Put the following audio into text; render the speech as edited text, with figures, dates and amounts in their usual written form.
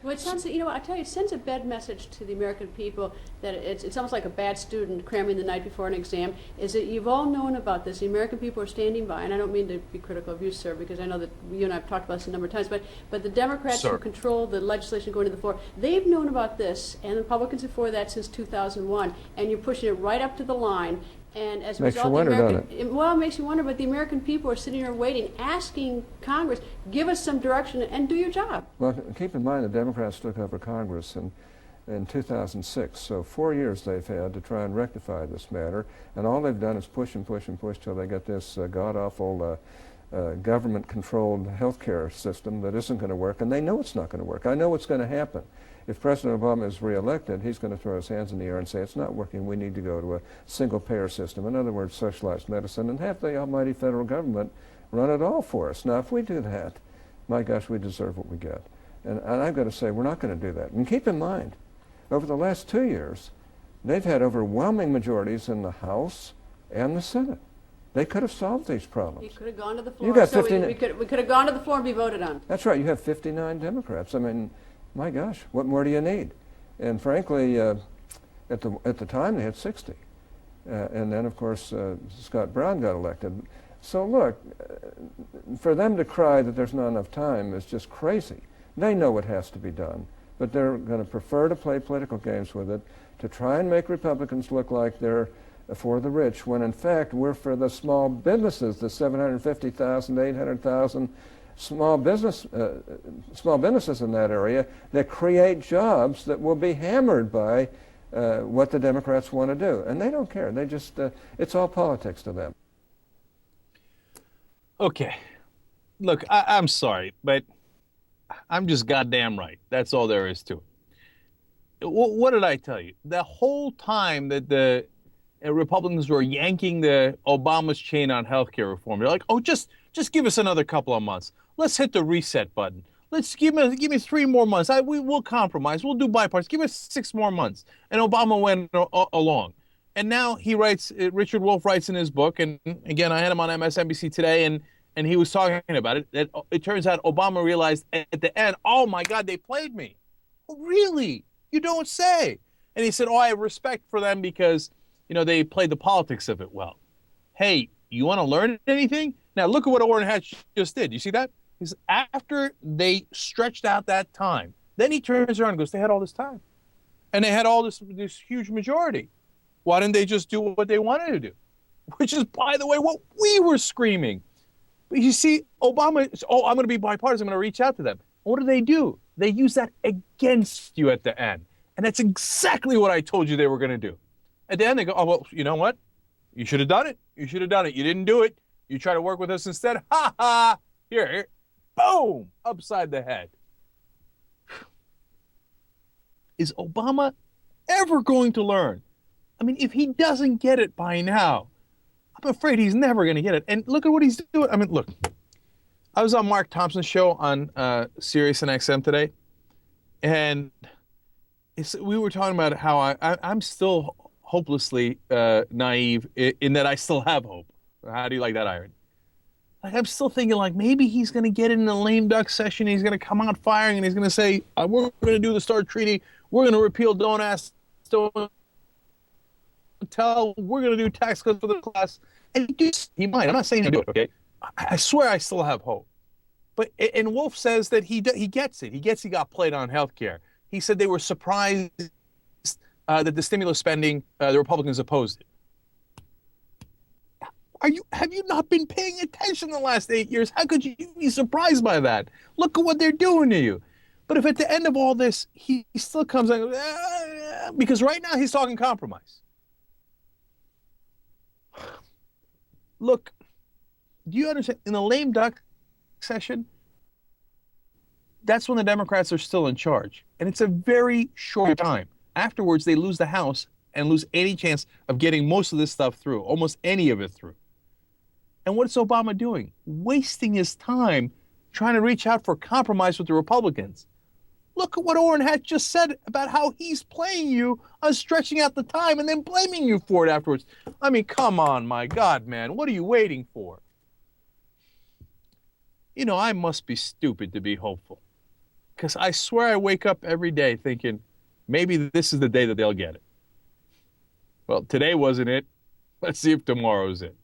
Well, it sounds, you know, I tell you, it sends a bad message to the American people that it's almost like a bad student cramming the night before an exam, is that you've all known about this. The American people are standing by, and I don't mean to be critical of you, sir, because I know that you and I have talked about this a number of times, but the Democrats who control the legislation going to the floor, they've known about this, and the Republicans before that since 2001, and you're pushing it right up to the line. And as a Makes result, you wonder, doesn't it? well, it makes you wonder, but the American people are sitting here waiting, asking Congress, give us some direction and do your job. Well, keep in mind the Democrats took over Congress in 2006, so 4 years they've had to try and rectify this matter, and all they've done is push and push and push till they get this god-awful government-controlled health care system that isn't going to work, and they know it's not going to work. I know what's going to happen. If President Obama is reelected, he's going to throw his hands in the air and say, it's not working, we need to go to a single-payer system. In other words, socialized medicine, and have the almighty federal government run it all for us. Now, if we do that, my gosh, we deserve what we get. And I've got to say, we're not going to do that. And keep in mind, over the last 2 years, they've had overwhelming majorities in the House and the Senate. They could have solved these problems. You could have gone to the floor. You got so 15 we could have gone to the floor and be voted on. That's right. You have 59 Democrats. I mean, my gosh, what more do you need? And frankly, at the time they had 60, and then of course Scott Brown got elected. So look, for them to cry that there's not enough time is just crazy. They know what has to be done, but they're going to prefer to play political games with it to try and make Republicans look like they're for the rich, when in fact we're for the small businesses, the 750,000, 800,000 small businesses in that area that create jobs that will be hammered by what the Democrats want to do. And they don't care. They just, it's all politics to them. Okay. Look, I'm sorry, but I'm just goddamn right. That's all there is to it. What did I tell you? The whole time that the Republicans were yanking the Obama's chain on healthcare reform, they're like, oh, just give us another couple of months. Let's hit the reset button. Let's give me 3 more months. We'll compromise. We'll do bipartisan. Give us 6 more months. And Obama went along. And now he writes, Richard Wolff writes in his book, and again, I had him on MSNBC today, and he was talking about it, that it turns out Obama realized at the end, oh my God, they played me. Oh, really? You don't say. And he said, oh, I have respect for them because, you know, they played the politics of it well. Hey, you want to learn anything? Now look at what Orrin Hatch just did. You see that? Because after they stretched out that time, then he turns around and goes, they had all this time. And they had all this huge majority. Why didn't they just do what they wanted to do? Which is, by the way, what we were screaming. But you see, Obama, oh, I'm going to be bipartisan. I'm going to reach out to them. What do? They use that against you at the end. And that's exactly what I told you they were going to do. At the end, they go, oh, well, you know what? You should have done it. You should have done it. You didn't do it. You try to work with us instead. Ha ha. Here. Boom. Upside the head. Is Obama ever going to learn? I mean, if he doesn't get it by now, I'm afraid he's never going to get it. And look at what he's doing. I mean, look. I was on Mark Thompson's show on Sirius and XM today, and we were talking about how I'm still hopelessly naive in that I still have hope. How do you like that, irony? Like, I'm still thinking, like, maybe he's going to get in a lame duck session. He's going to come out firing, and he's going to say, we're going to do the START treaty. We're going to repeal Don't Ask, Don't Tell. We're going to do tax cuts for the class. And he might. I'm not saying he'll do it, okay? I swear I still have hope. But and Wolff says that he gets it. He got played on healthcare. He said they were surprised that the stimulus spending, the Republicans opposed it. Have you not been paying attention the last 8 years? How could you be surprised by that? Look at what they're doing to you. But if at the end of all this, he still comes out, because right now he's talking compromise. Look, do you understand? In the lame duck session, that's when the Democrats are still in charge. And it's a very short time. Afterwards, they lose the House and lose any chance of getting most of this stuff through, almost any of it through. And what's Obama doing? Wasting his time trying to reach out for compromise with the Republicans. Look at what Orrin Hatch just said about how he's playing you on stretching out the time and then blaming you for it afterwards. I mean, come on, my God, man. What are you waiting for? You know, I must be stupid to be hopeful. because I swear I wake up every day thinking maybe this is the day that they'll get it. Well, today wasn't it. Let's see if tomorrow's it.